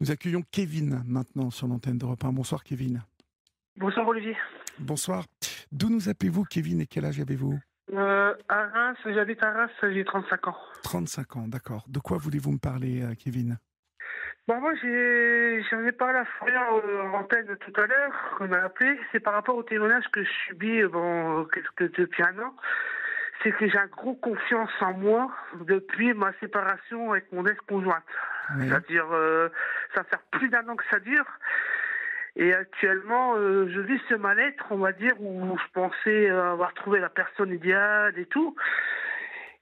Nous accueillons Kevin maintenant sur l'antenne d'Europe 1. Bonsoir Kevin. Bonsoir Olivier. Bonsoir. D'où nous appelez-vous Kevin et quel âge avez-vous? À Reims, j'habite à Reims, j'ai 35 ans. 35 ans, d'accord. De quoi voulez-vous me parler Kevin? Moi j'en ai parlé à Florian en antenne tout à l'heure, on m'a appelé. C'est par rapport au témoignage que je subis depuis un an. C'est que j'ai un gros confiance en moi depuis ma séparation avec mon ex-conjointe. Oui. C'est-à-dire, ça fait plus d'un an que ça dure. Et actuellement, je vis ce mal-être, on va dire, où je pensais avoir trouvé la personne idéale et tout.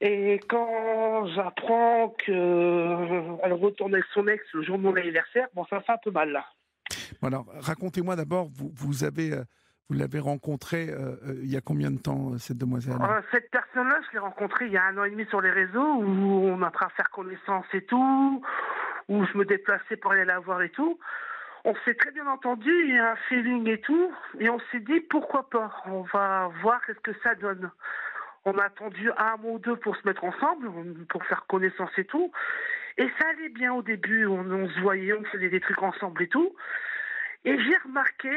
Et quand j'apprends qu'elle retourne avec son ex le jour de mon anniversaire, bon, ça fait un peu mal, là. Bon, alors, racontez-moi d'abord, vous l'avez rencontrée il y a combien de temps, cette demoiselle? Cette personne-là, je l'ai rencontrée il y a 1 an et demi sur les réseaux, où on a appris à faire connaissance et tout, où je me déplaçais pour aller la voir et tout. On s'est très bien entendu, il y a un feeling et tout, et on s'est dit pourquoi pas, on va voir qu'est-ce que ça donne. On a attendu un mois ou deux pour se mettre ensemble, pour faire connaissance et tout, et ça allait bien au début, on se voyait, on faisait des trucs ensemble et tout, et j'ai remarqué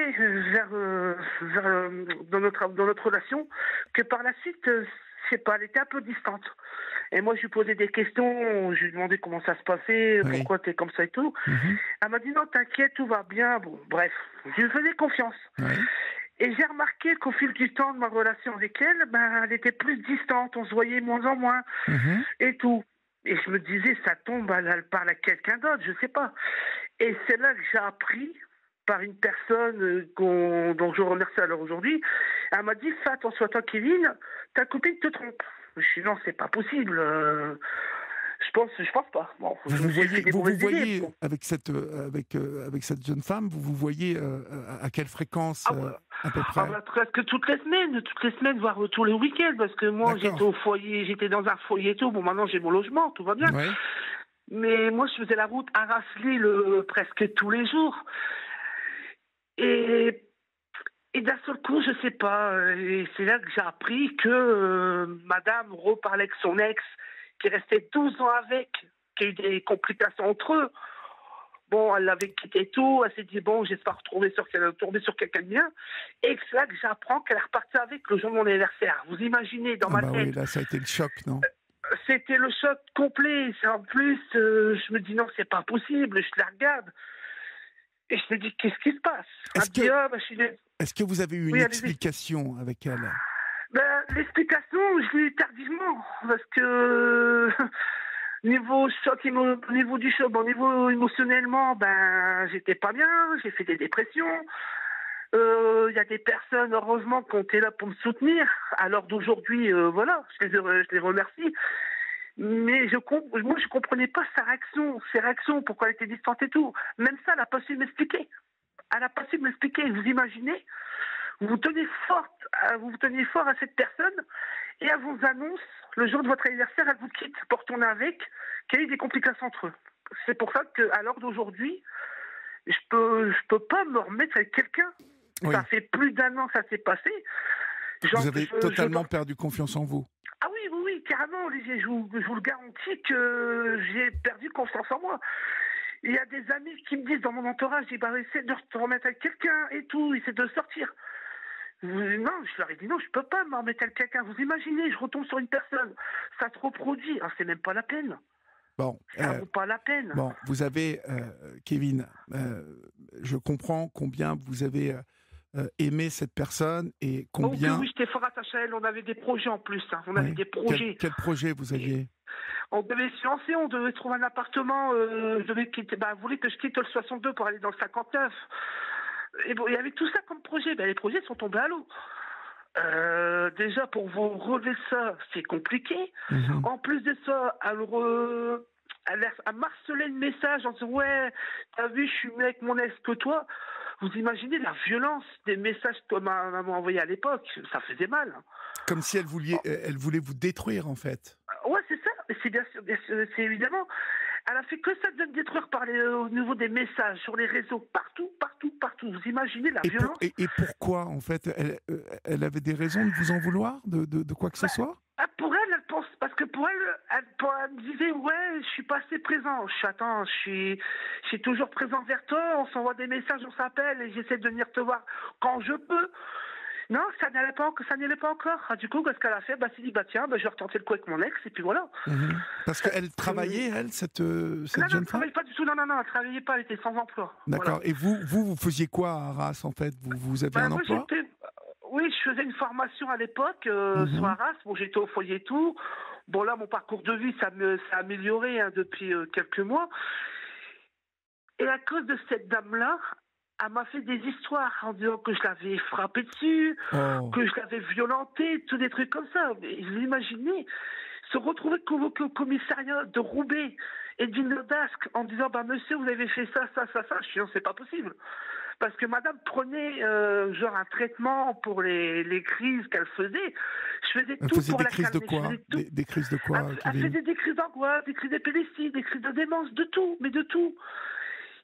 dans notre relation que par la suite, je sais pas, elle était un peu distante. Et moi, je lui posais des questions, je lui demandais comment ça se passait, Oui. pourquoi t'es comme ça et tout. Mhm. Elle m'a dit non, t'inquiète, tout va bien. Bon, bref, je lui faisais confiance. Oui. Et j'ai remarqué qu'au fil du temps de ma relation avec elle, elle était plus distante, on se voyait moins en moins Mhm. et tout. Et je me disais, ça tombe, elle parle à quelqu'un d'autre, je sais pas. Et c'est là que j'ai appris par une personne dont je remercie alors aujourd'hui. Elle m'a dit, fais attention à toi, Kevin, ta copine te trompe. Je suis dit, non, c'est pas possible. Je pense pas. Bon, je me suis fait des Vous mauvaises idées. voyez Bon. avec cette jeune femme, vous voyez à quelle fréquence Ah bah, à peu près? presque toutes les semaines, voire tous les week-ends, parce que moi D'accord. j'étais au foyer, j'étais dans un foyer et tout. Bon, maintenant j'ai mon logement, tout va bien. Oui. Mais moi je faisais la route Arras-Lille presque tous les jours. Et d'un seul coup, je sais pas, et c'est là que j'ai appris que madame reparlait avec son ex, qui restait 12 ans avec, qui a eu des complications entre eux. Bon, elle l'avait quitté et tout, elle s'est dit, bon, j'espère tomber sur quelqu'un de bien. Et c'est là que j'apprends qu'elle est repartie avec le jour de mon anniversaire. Vous imaginez, dans Ah ma bah oui, tête, là ça a été le choc, non? c'était le choc complet. En plus, je me dis, non, c'est pas possible, je la regarde. Et je me dis, qu'est-ce qui se passe? Elle Est-ce me dit, que, ah, je suis... est-ce que vous avez eu une Oui, allez-y. explication avec elle? L'explication, je l'ai eu tardivement, parce que niveau niveau du choc, niveau émotionnellement, j'étais pas bien, j'ai fait des dépressions. Il y a des personnes, heureusement, qui ont été là pour me soutenir. À l'heure d'aujourd'hui, voilà, je les remercie. Mais moi, je comprenais pas ses réactions, pourquoi elle était distante et tout. Même ça, elle n'a pas su m'expliquer. Elle n'a pas su m'expliquer. Vous imaginez? Vous vous tenez fort à cette personne et elle vous annonce le jour de votre anniversaire, elle vous quitte pour retourner avec, qu'il y a eu des complications entre eux. C'est pour ça qu'à l'heure d'aujourd'hui, je peux pas me remettre avec quelqu'un. Oui. Ça fait plus d'un an que ça s'est passé. Vous avez totalement perdu confiance en vous. Ah oui, oui, oui, carrément, Olivier. Je vous le garantis que j'ai perdu confiance en moi. Il y a des amis qui me disent dans mon entourage, essaie de te remettre avec quelqu'un et tout, essaie de sortir. Non, je leur ai dit non, je peux pas me remettre avec quelqu'un. Vous imaginez, je retombe sur une personne, ça se reproduit. Ah, c'est même pas la peine. Bon, Ça vaut pas la peine. bon, vous avez, Kevin, je comprends combien vous avez aimé cette personne et combien... Oui, j'étais fort attaché à elle. On avait des projets en plus. Hein. On avait des projets. Quel projet vous aviez? On devait se lancer, on devait trouver un appartement. Je devais quitter. Elle voulait que je quitte le 62 pour aller dans le 59. Et bon, il y avait tout ça comme projet. Les projets sont tombés à l'eau. Déjà, pour vous relever ça, c'est compliqué. Mhm. En plus de ça, elle a marcelé le message en disant ouais, t'as vu, je suis mieux avec mon ex que toi. Vous imaginez la violence des messages que ma maman envoyait à l'époque, ça faisait mal. Comme si elle voulait vous détruire, en fait. Ouais, c'est ça. C'est bien sûr, c'est évidemment. Elle a fait que ça de me détruire au niveau des messages, sur les réseaux, partout, partout, partout. Vous imaginez la violence? Et pourquoi, en fait, elle avait des raisons de vous en vouloir, de quoi que ce soit? Pour elle, elle pense, parce que pour elle me disait, ouais, je suis pas assez présent. Je suis toujours présent vers toi, on s'envoie des messages, on s'appelle et j'essaie de venir te voir quand je peux. Non, ça n'allait pas encore. Ah, du coup, qu'est-ce qu'elle a fait? Bah, elle s'est dit, bah tiens, bah, je vais retenter le coup avec mon ex, et puis voilà. Parce qu'elle travaillait, elle, cette Non, jeune elle ne femme? travaillait pas du tout, non, elle travaillait pas, elle était sans emploi. D'accord. Voilà. Et vous faisiez quoi à Arras, en fait? Vous aviez Bah, un moi, emploi? oui, je faisais une formation à l'époque, sur Mhm. Arras. Bon, j'étais au foyer et tout. Bon, là, mon parcours de vie, ça a amélioré hein, depuis quelques mois. Et à cause de cette dame-là, elle m'a fait des histoires en disant que je l'avais frappé dessus, Oh. que je l'avais violenté, tous des trucs comme ça. Mais vous imaginez se retrouver convoqué au commissariat de Roubaix et d'une Dasque en disant bah monsieur vous avez fait ça. Je dis non c'est pas possible parce que madame prenait genre un traitement pour les crises qu'elle faisait. Je faisais Elle tout faisait pour des la crises de calmer. Je quoi? faisais tout. Des crises de quoi, Elle Kevin? faisait des crises d'angoisse, des crises d'épilepsie, des crises de démence, de tout, mais de tout.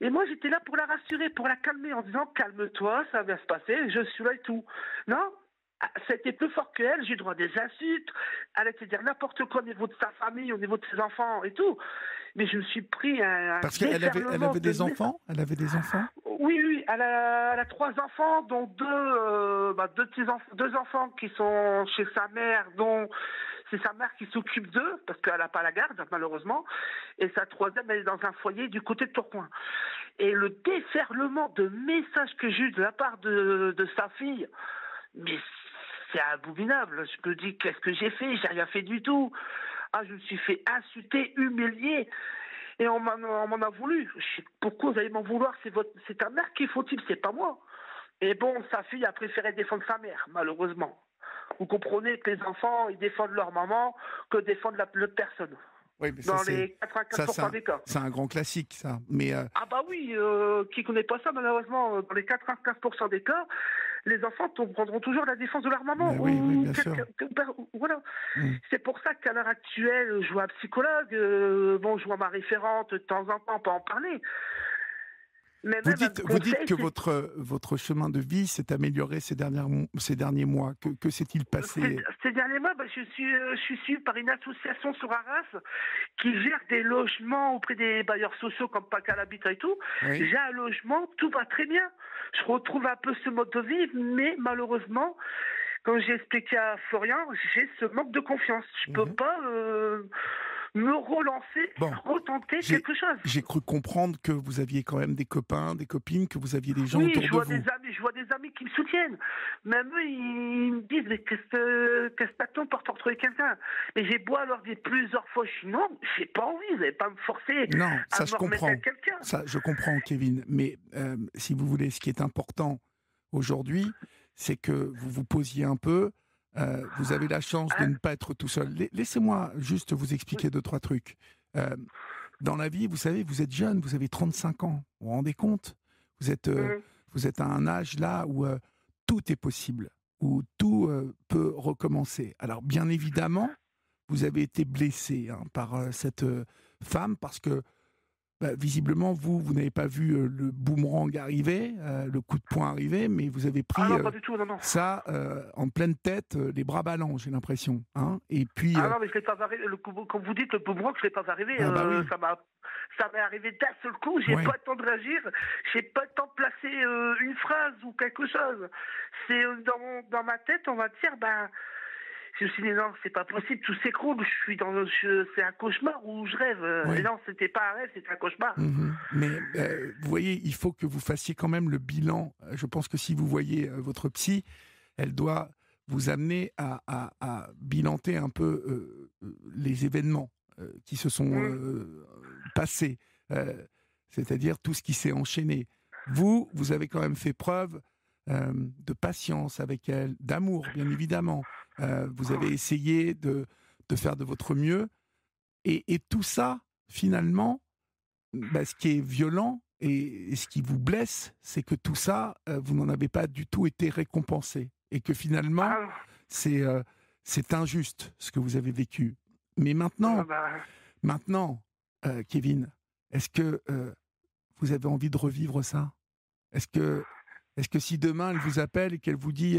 Et moi, j'étais là pour la rassurer, pour la calmer, en disant calme-toi, ça va bien se passer, je suis là et tout. Non, c'était plus fort qu'elle, j'ai eu droit à des insultes, elle était dire n'importe quoi au niveau de sa famille, au niveau de ses enfants et tout. Mais je me suis pris un Parce qu'elle déferlement avait de... des enfants? Elle avait des enfants? Oui, elle a 3 enfants, dont deux enfants qui sont chez sa mère, dont c'est sa mère qui s'occupe d'eux, parce qu'elle n'a pas la garde, malheureusement, et sa troisième, elle est dans un foyer du côté de Tourcoing. Et le déferlement de messages que j'ai eu de la part de sa fille, mais c'est abominable. Je me dis, qu'est-ce que j'ai fait? J'ai rien fait du tout. Ah, je me suis fait insulter, humilier. Et on m'en a voulu. Je sais pourquoi vous allez m'en vouloir? C'est ta mère qui faut-il, c'est pas moi. Et bon, sa fille a préféré défendre sa mère, malheureusement. Vous comprenez que les enfants, ils défendent leur maman que défendent l'autre personne. Oui, mais Dans les 95% des cas. c'est un grand classique, ça. Mais Ah bah oui, qui connaît pas ça, malheureusement, dans les 95% des cas, les enfants prendront toujours la défense de leur maman. oui, bien sûr. Voilà. Mm. C'est pour ça qu'à l'heure actuelle, je vois un psychologue, bon, je vois ma référente de temps en temps, on peut en parler. Mais Vous même un dites conseil, que votre chemin de vie s'est amélioré ces derniers mois. Que s'est-il passé? ces derniers mois, bah, je suis suivi par une association sur Arras qui gère des logements auprès des bailleurs sociaux comme Pacal Habitat et tout. Oui. J'ai un logement, tout va très bien. Je retrouve un peu ce mode de vie, mais malheureusement, comme j'ai expliqué à Florian, j'ai ce manque de confiance. Je peux pas me relancer, Bon, retenter quelque chose. j'ai cru comprendre que vous aviez quand même des copains, des copines, que vous aviez des gens Oui, autour de vous. je vois des amis qui me soutiennent. Même eux, ils me disent, mais qu'est-ce que t'attends pour te retrouver quelqu'un? Et j'ai beau leur dire plusieurs fois, je dis non, j'ai pas envie, vous n'allez pas me forcer Non, à ça me je remettre comprends. à quelqu'un. Ça, je comprends, Kevin. Mais si vous voulez, ce qui est important aujourd'hui, c'est que vous vous posiez un peu. Vous avez la chance de ne pas être tout seul. Laissez-moi juste vous expliquer 2-3 trucs. Dans la vie, vous savez, vous êtes jeune, vous avez 35 ans. Vous vous rendez compte? Vous êtes à un âge là où tout est possible, où tout peut recommencer. Alors, bien évidemment, vous avez été blessé par cette femme parce que visiblement, vous n'avez pas vu le boomerang arriver, le coup de poing arriver, mais vous avez pris Ah non, pas du tout, non. ça en pleine tête, les bras ballants, j'ai l'impression. Et puis, Ah non, mais je l'ai pas arrivé. Comme vous dites, le boomerang, je l'ai pas arrivé. oui. Ça m'est arrivé d'un seul coup. J'ai pas le temps de réagir. J'ai pas le temps de placer une phrase ou quelque chose. C'est dans ma tête, on va dire, je me suis dit non, c'est pas possible, tout s'écroule. C'est un cauchemar ou je rêve. Oui. Et non, c'était pas un rêve, c'était un cauchemar. Mais vous voyez, il faut que vous fassiez quand même le bilan. Je pense que si vous voyez votre psy, elle doit vous amener à bilanter un peu les événements qui se sont passés, c'est-à-dire tout ce qui s'est enchaîné. Vous avez quand même fait preuve de patience avec elle, d'amour, bien évidemment. Vous avez essayé de faire de votre mieux. Et tout ça, finalement, ce qui est violent et ce qui vous blesse, c'est que tout ça, vous n'en avez pas du tout été récompensé. Et que finalement, c'est injuste ce que vous avez vécu. Mais maintenant, Kevin, est-ce que vous avez envie de revivre ça? Est-ce que si demain elle vous appelle et qu'elle vous dit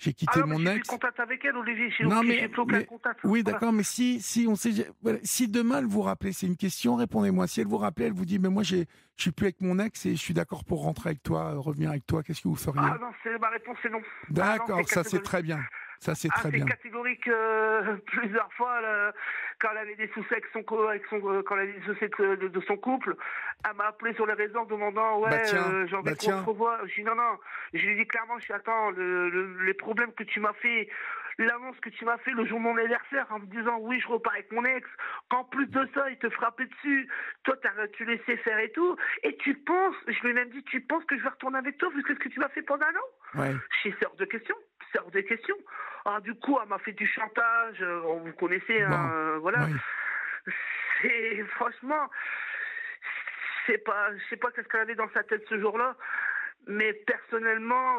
j'ai quitté Alors, mais mon j'ai plus ex. de contact avec elle, Olivier. Non, J'ai plus aucun mais contact. oui, Voilà. d'accord, mais si on sait, voilà, si demain elle vous rappelait, c'est une question, répondez-moi. Si elle vous rappelait, elle vous dit, mais moi je suis plus avec mon ex et je suis d'accord pour rentrer avec toi, revenir avec toi, qu'est-ce que vous Ah feriez? non, ma réponse c'est non. Ah non, c'est D'accord, ça c'est catégorique. très bien. Ça c'est Ah, très c'est bien. catégorique plusieurs fois quand elle avait des soucis avec quand elle avait des soucis de son couple, elle m'a appelé sur les réseaux en demandant j'ai envie Bah qu'on se tiens, revoie. Je dis non, je lui ai dit clairement, attends, les problèmes que tu m'as fait, l'annonce que tu m'as fait le jour de mon anniversaire en me disant oui je repars avec mon ex, qu'en plus de ça il te frappait dessus, toi tu laissé faire et tout, et tu penses, je lui ai même dit tu penses que je vais retourner avec toi vu que ce que tu m'as fait pendant un an? ouais, Je dis c'est hors de question. C'est hors des questions. Alors, du coup, elle m'a fait du chantage. Vous connaissez, hein, bon, voilà. oui. C'est franchement, je sais pas qu'est-ce qu'elle avait dans sa tête ce jour-là. Mais personnellement,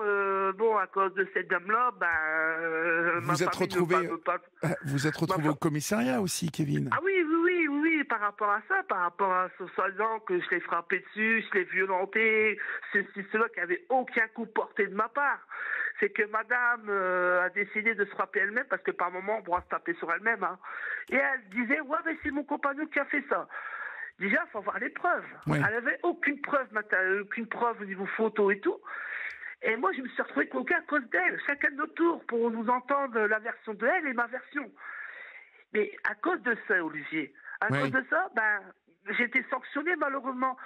bon, à cause de cette dame-là, ma Vous êtes famille ne retrouvé, parle pas. vous êtes Ma retrouvé au commissariat aussi, Kevin. Ah oui, oui, oui, oui, oui, par rapport à ça, par rapport à ce soi-disant que je l'ai frappé dessus, je l'ai violenté, ceci, cela, qui avait aucun coup porté de ma part. C'est que madame a décidé de se frapper elle-même parce que par moment, on pourra se taper sur elle-même. Hein. Et elle disait, ouais, mais c'est mon compagnon qui a fait ça. Déjà, il faut avoir les preuves. Oui. Elle n'avait aucune preuve au niveau photo et tout. Et moi, je me suis retrouvé coquin à cause d'elle. Chacun de notre tour pour nous entendre la version de elle et ma version. Mais à cause de ça, Olivier, à cause Oui. de ça, j'ai été sanctionné malheureusement.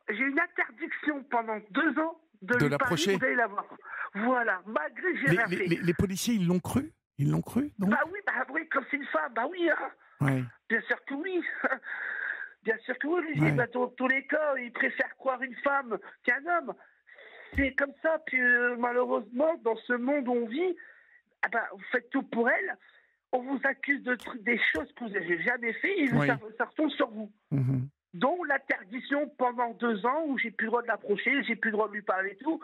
J'ai une interdiction pendant 2 ans de De lui parler ou l'approcher. d'aller la voir. Voilà, malgré que j'ai rien fait. Les policiers, ils l'ont cru? Ils l'ont cru, donc? Bah oui, comme c'est une femme, bah oui, hein. Oui, Bien sûr que oui. Bien sûr que oui, Olivier. oui. Dans tous les cas, ils préfèrent croire une femme qu'un homme. C'est comme ça, puis malheureusement, dans ce monde où on vit, vous faites tout pour elle, on vous accuse de des choses que vous n'avez jamais fait et Oui. ça retombe sur vous. Mhm. Dont l'interdiction pendant 2 ans où j'ai plus le droit de l'approcher, j'ai plus le droit de lui parler et tout.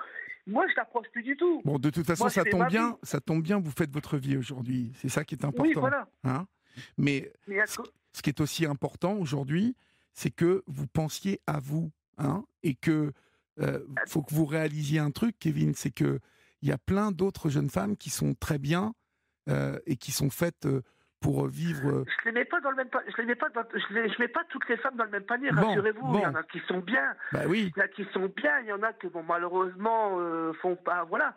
Moi, je l'approche plus du tout. Bon, de toute façon, Moi, je fais ma vie. ça tombe bien, vous faites votre vie aujourd'hui. C'est ça qui est Oui, important. voilà. Hein, mais Mais ce qui est aussi important aujourd'hui, c'est que vous pensiez à vous. Hein, et que faut que vous réalisiez un truc, Kevin, c'est que il y a plein d'autres jeunes femmes qui sont très bien et qui sont faites pour vivre. je les mets pas dans le même panier. Je mets pas toutes les femmes dans le même panier. Bon, Rassurez-vous, il y en a qui sont bien. Bah oui. Il y en a qui sont bien. Il y en a qui, bon, malheureusement, font pas. Voilà.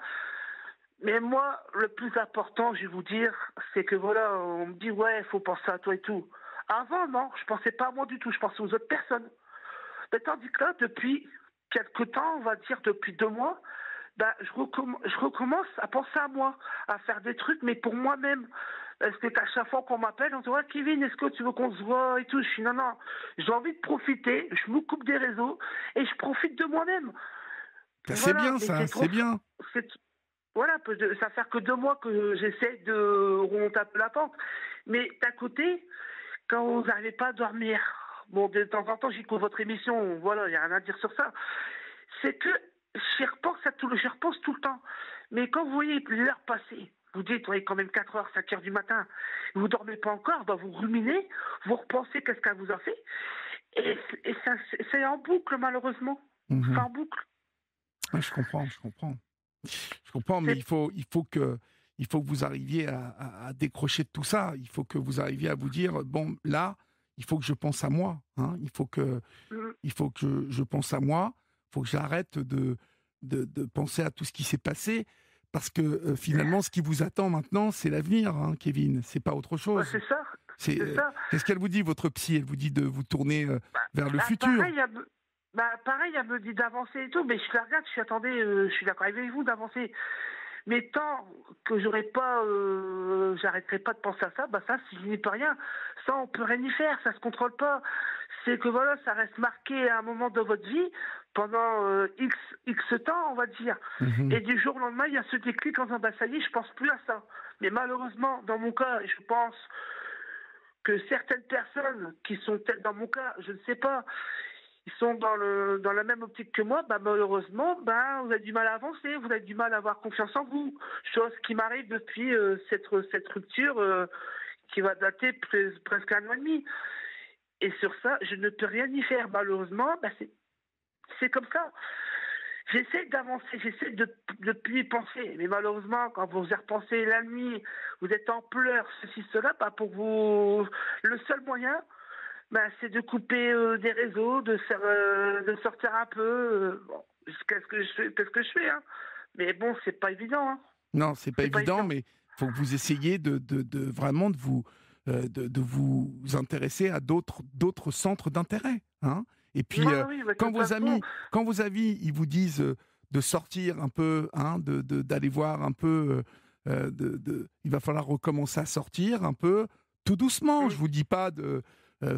Mais moi, le plus important, je vais vous dire, c'est que voilà, on me dit ouais, il faut penser à toi et tout. Avant, non, je pensais pas à moi du tout. Je pensais aux autres personnes. Mais tandis que là, depuis quelque temps, on va dire depuis 2 mois, je recommence à penser à moi, à faire des trucs, mais pour moi-même. Est-ce que à chaque fois qu'on m'appelle, on se dit ouais, Kevin, est-ce que tu veux qu'on se voit et tout? Je dis non, non, j'ai envie de profiter, je me coupe des réseaux et je profite de moi-même. Bah, c'est Voilà, bien mais ça, c'est bien. voilà, ça fait que 2 mois que j'essaie de remonter un peu la pente. Mais d'un côté, quand vous n'arrivez pas à dormir, bon, de temps en temps, j'écoute votre émission, voilà, il n'y a rien à dire sur ça. C'est que j'y repense tout le temps. Mais quand vous voyez l'heure passer, vous dites, ouais, quand même 4 heures, 5 heures du matin, vous ne dormez pas encore, vous ruminez, vous repensez qu'est-ce qu'elle vous a fait. Et ça, c'est en boucle, malheureusement. Mhm. C'est en boucle. Ouais, je comprends. Je comprends, mais il faut que vous arriviez à décrocher de tout ça. Il faut que vous arriviez à vous dire bon, là, il faut que je pense à moi. Hein. Il faut que je pense à moi. Il faut que j'arrête de penser à tout ce qui s'est passé. Parce que finalement, ce qui vous attend maintenant, c'est l'avenir, hein, Kevin. C'est pas autre chose. C'est ça. C'est ça. Qu'est-ce qu'elle vous dit, votre psy? Elle vous dit de vous tourner vers le futur. Pareil, elle me dit d'avancer et tout, mais je la regarde, attendez, je suis d'accord avec vous d'avancer. Mais tant que j'arrêterai pas de penser à ça, ça, si je n'y peux rien. Ça, on peut rien y faire, ça se contrôle pas. C'est que voilà, ça reste marqué à un moment de votre vie, pendant X temps, on va dire. Mhm. Et du jour au lendemain, il y a ce déclic en disant, ça y est, je pense plus à ça. Mais malheureusement, dans mon cas, je pense que certaines personnes qui sont peut-être dans mon cas, je ne sais pas, ils sont dans la même optique que moi, malheureusement, vous avez du mal à avancer, vous avez du mal à avoir confiance en vous. Chose qui m'arrive depuis cette rupture qui va dater presque 1 an et demi. Et sur ça, je ne peux rien y faire. Malheureusement, c'est comme ça. J'essaie d'avancer, j'essaie de plus y penser. Mais malheureusement, quand vous y repensez la nuit, vous êtes en pleurs, ceci, cela, bah pour vous, le seul moyen, bah, c'est de couper des réseaux, de sortir un peu. Bon, qu'est-ce que je fais, hein. Mais bon, c'est pas évident, hein. Non, c'est pas évident, mais il faut que vous essayiez vraiment de vous intéresser à d'autres centres d'intérêt, hein. Et puis, Oui, bah, quand vos amis, ils vous disent de sortir un peu, hein, d'aller voir un peu, il va falloir recommencer à sortir un peu, tout doucement. Je vous dis pas de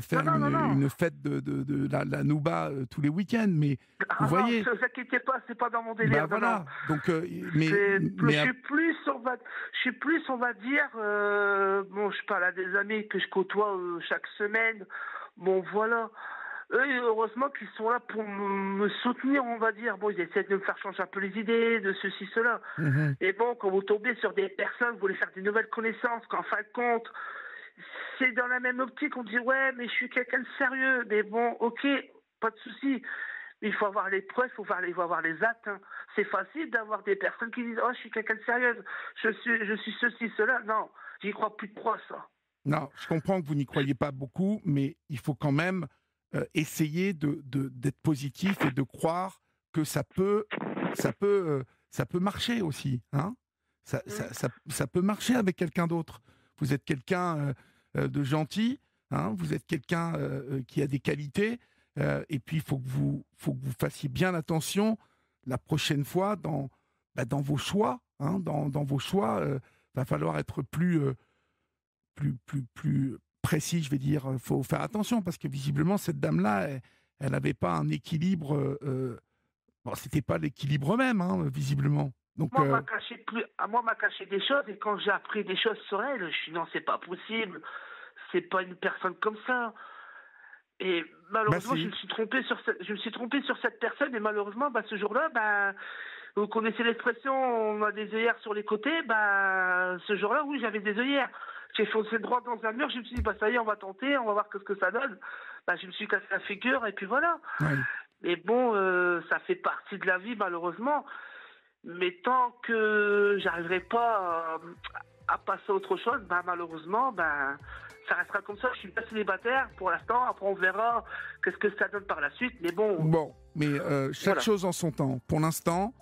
faire Non. une fête de la Nouba tous les week-ends, mais vous voyez. Ne vous inquiétez pas, c'est pas dans mon délire. Bah voilà. Donc, je suis plus, on va dire, bon, je parle à des amis que je côtoie chaque semaine. Bon, voilà. Eux, heureusement qu'ils sont là pour me soutenir, on va dire. Bon, ils essaient de me faire changer un peu les idées, de ceci, cela. Et bon, quand vous tombez sur des personnes, vous voulez faire des nouvelles connaissances, qu'en fin de compte, c'est dans la même optique, on dit, ouais, mais je suis quelqu'un de sérieux. Mais bon, ok, pas de souci. Il faut avoir les preuves, il faut avoir les actes, hein. C'est facile d'avoir des personnes qui disent, oh, je suis quelqu'un de sérieux, je suis ceci, cela. Non, j'y crois plus de trois, ça. Non, je comprends que vous n'y croyez pas beaucoup, mais il faut quand même essayer d'être positif et de croire que ça peut marcher aussi, hein. Ça peut marcher avec quelqu'un d'autre. Vous êtes quelqu'un de gentil, hein, vous êtes quelqu'un qui a des qualités, et puis il faut que vous fassiez bien attention la prochaine fois dans vos choix, hein, dans vos choix. Va falloir être plus précis, je vais dire. Faut faire attention parce que visiblement cette dame-là, elle n'avait pas un équilibre. Bon, c'était pas l'équilibre même, hein, visiblement. Donc, moi, on m'a caché des choses, et quand j'ai appris des choses sur elle, je suis non, c'est pas possible. C'est pas une personne comme ça. Et malheureusement, je me suis trompé sur cette personne, et malheureusement, ce jour-là, vous connaissez l'expression, on a des œillères sur les côtés. Ce jour-là, oui, j'avais des œillères. J'ai foncé droit dans un mur, je me suis dit, ça y est, on va tenter, on va voir ce que ça donne. Je me suis cassé la figure, et puis voilà. Ouais. Mais bon, ça fait partie de la vie, malheureusement. Mais tant que j'arriverai pas à passer à autre chose, malheureusement, ça restera comme ça. Je suis pas célibataire pour l'instant. Après, on verra qu'est-ce que ça donne par la suite. Mais bon. Bon, mais chaque chose en son temps. Pour l'instant,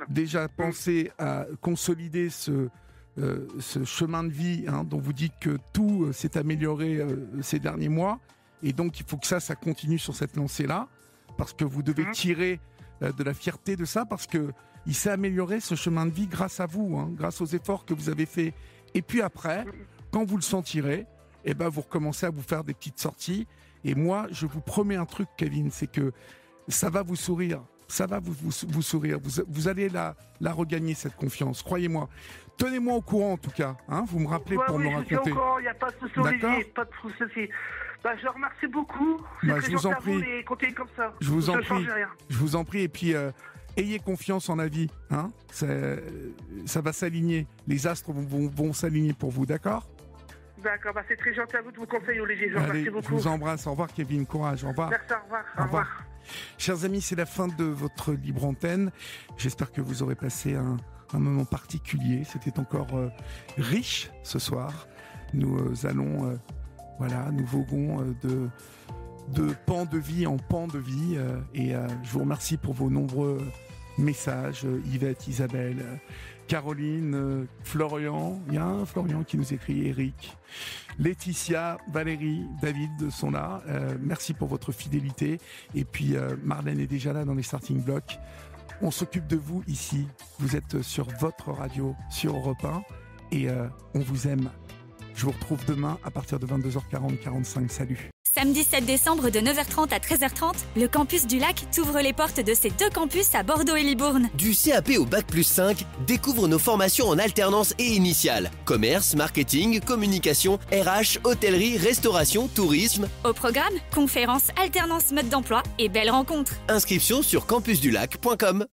déjà pensez à consolider ce chemin de vie, hein, dont vous dites que tout s'est amélioré ces derniers mois. Et donc, il faut que ça continue sur cette lancée-là. Parce que vous devez tirer de la fierté de ça. Parce que il s'est amélioré, ce chemin de vie, grâce à vous, hein, grâce aux efforts que vous avez faits. Et puis après, quand vous le sentirez, vous recommencez à vous faire des petites sorties. Et moi, je vous promets un truc, Kevin, c'est que ça va vous sourire. Ça va vous sourire. Vous allez la regagner, cette confiance. Croyez-moi. Tenez-moi au courant, en tout cas. Hein, vous me rappelez pour me raconter. Je suis au courant, il n'y a pas de souci, Olivier. Pas de souci. Je vous remercie beaucoup. Je vous en prie. Et continuez comme ça. Je vous en prie. Je vous en prie. Et puis, ayez confiance en la vie. Hein, ça va s'aligner. Les astres vont s'aligner pour vous, d'accord ? D'accord, c'est très gentil à vous de vous conseiller, Olivier. Je vous remercie beaucoup. Je vous embrasse. Au revoir, Kevin. Courage. Au revoir. Merci, au revoir. Au revoir. Chers amis, c'est la fin de votre libre antenne. J'espère que vous aurez passé un moment particulier. C'était encore riche ce soir. Nous allons, nous voguons de pan de vie en pan de vie. Et je vous remercie pour vos nombreux messages. Yvette, Isabelle, Caroline, Florian. Il y a un Florian qui nous écrit, Eric, Laetitia, Valérie, David sont là. Merci pour votre fidélité. Et puis Marlène est déjà là dans les starting blocks. On s'occupe de vous ici. Vous êtes sur votre radio, sur Europe 1. Et on vous aime. Je vous retrouve demain à partir de 22h40-45. Salut. Samedi 7 décembre de 9h30 à 13h30, le campus du Lac t'ouvre les portes de ses 2 campus à Bordeaux et Libourne. Du CAP au Bac+5, découvre nos formations en alternance et initiale. Commerce, marketing, communication, RH, hôtellerie, restauration, tourisme. Au programme, conférences, alternance, mode d'emploi et belles rencontres. Inscription sur campusdulac.com.